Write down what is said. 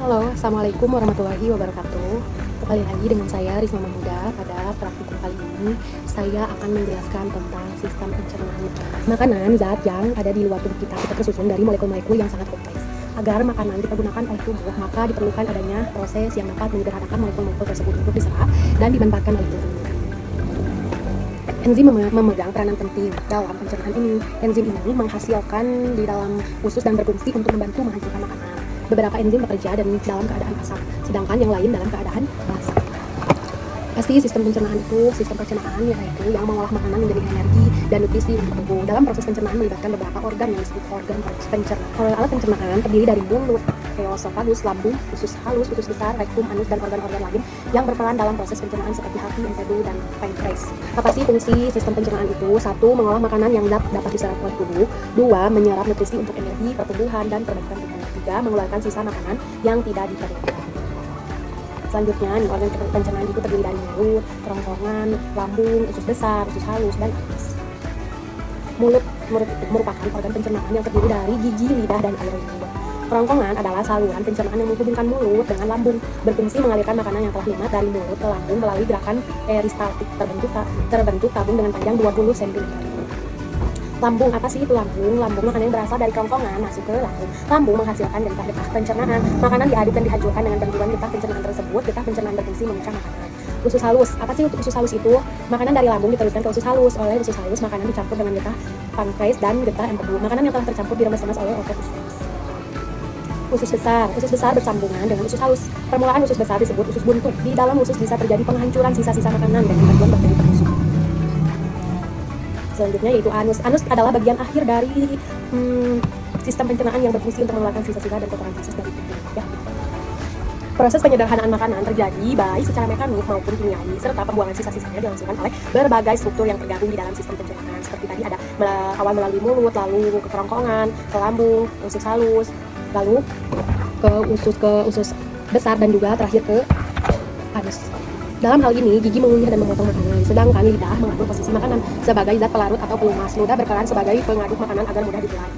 Halo, Assalamualaikum warahmatullahi wabarakatuh. Kembali lagi dengan saya Risma Mahmuda. Pada praktikum kali ini saya akan menjelaskan tentang sistem pencernaan makanan zat yang ada di luar tubuh kita. Kita tersusun dari molekul-molekul yang sangat kompleks. Agar makanan dipergunakan oleh tubuh, maka diperlukan adanya proses yang dapat menyederhanakan molekul-molekul tersebut untuk diserap dan dimanfaatkan oleh tubuh. Enzim memegang peranan penting dalam pencernaan ini. Enzim ini menghasilkan di dalam usus dan berfungsi untuk membantu menghancurkan makanan. Beberapa enzim bekerja dan dalam keadaan asam, sedangkan yang lain dalam keadaan basa. Pasti sistem pencernaan itu, sistem pencernaan yaitu yang mengolah makanan menjadi energi dan nutrisi untuk tubuh. Dalam proses pencernaan melibatkan beberapa organ yang disebut organ pencernaan. Alat pencernaan terdiri dari mulut, eosofagus, lambung, usus halus, usus besar, rektum, anus, dan organ-organ lain yang berperan dalam proses pencernaan seperti hati, empedu, dan pankreas. Apa sih fungsi sistem pencernaan itu? 1. Mengolah makanan yang dapat diserap oleh tubuh. 2. Menyerap nutrisi untuk energi, pertumbuhan, dan perbaikan tubuh. 3. Mengeluarkan sisa makanan yang tidak diperlukan. Selanjutnya, organ pencernaan itu terdiri dari mulut, kerongkongan, lambung, usus besar, usus halus, dan anus. Mulut merupakan organ pencernaan yang terdiri dari gigi, lidah, dan air liur. Kerongkongan adalah saluran pencernaan yang menghubungkan mulut dengan lambung, berfungsi mengalirkan makanan yang telah lumat dari mulut ke lambung melalui gerakan peristaltik. Terbentuk tabung dengan panjang 20 cm. Lambung, apa sih itu lambung? Lambung makanan yang berasal dari kerongkongan masuk ke lambung. Lambung menghasilkan getah-getah pencernaan. Makanan diaduk dan dihancurkan dengan bantuan getah pencernaan tersebut. Getah pencernaan berfungsi memecah makanan. Usus halus, apa sih usus halus itu? Makanan dari lambung diteruskan ke usus halus. Oleh usus halus, makanan dicampur dengan getah pankreas dan getah empedu. Makanan yang telah tercampur diremes-remes oleh otot usus. Usus besar bersambungan dengan usus halus. Permulaan usus besar disebut usus buntu. Di dalam usus bisa terjadi penghancuran sisa-sisa makanan dengan bantuan bakteri penusuk. Selanjutnya yaitu anus. Anus adalah bagian akhir dari sistem pencernaan yang berfungsi untuk mengeluarkan sisa-sisa dan kotoran feses dari tubuh. Ya. Proses penyederhanaan makanan terjadi baik secara mekanik maupun kimiawi, serta pembuangan sisa-sisanya dilangsungkan oleh berbagai struktur yang tergabung di dalam sistem pencernaan. Seperti tadi ada awal melalui mulut, lalu ke kerongkongan, ke lambung, usus halus, lalu ke usus besar, dan juga terakhir ke anus. Dalam hal ini, gigi mengunyah dan memotong makanan, sedangkan lidah mengatur posisi makanan sebagai zat pelarut atau pelumas. Ludah berperan sebagai pengaduk makanan agar mudah ditelan.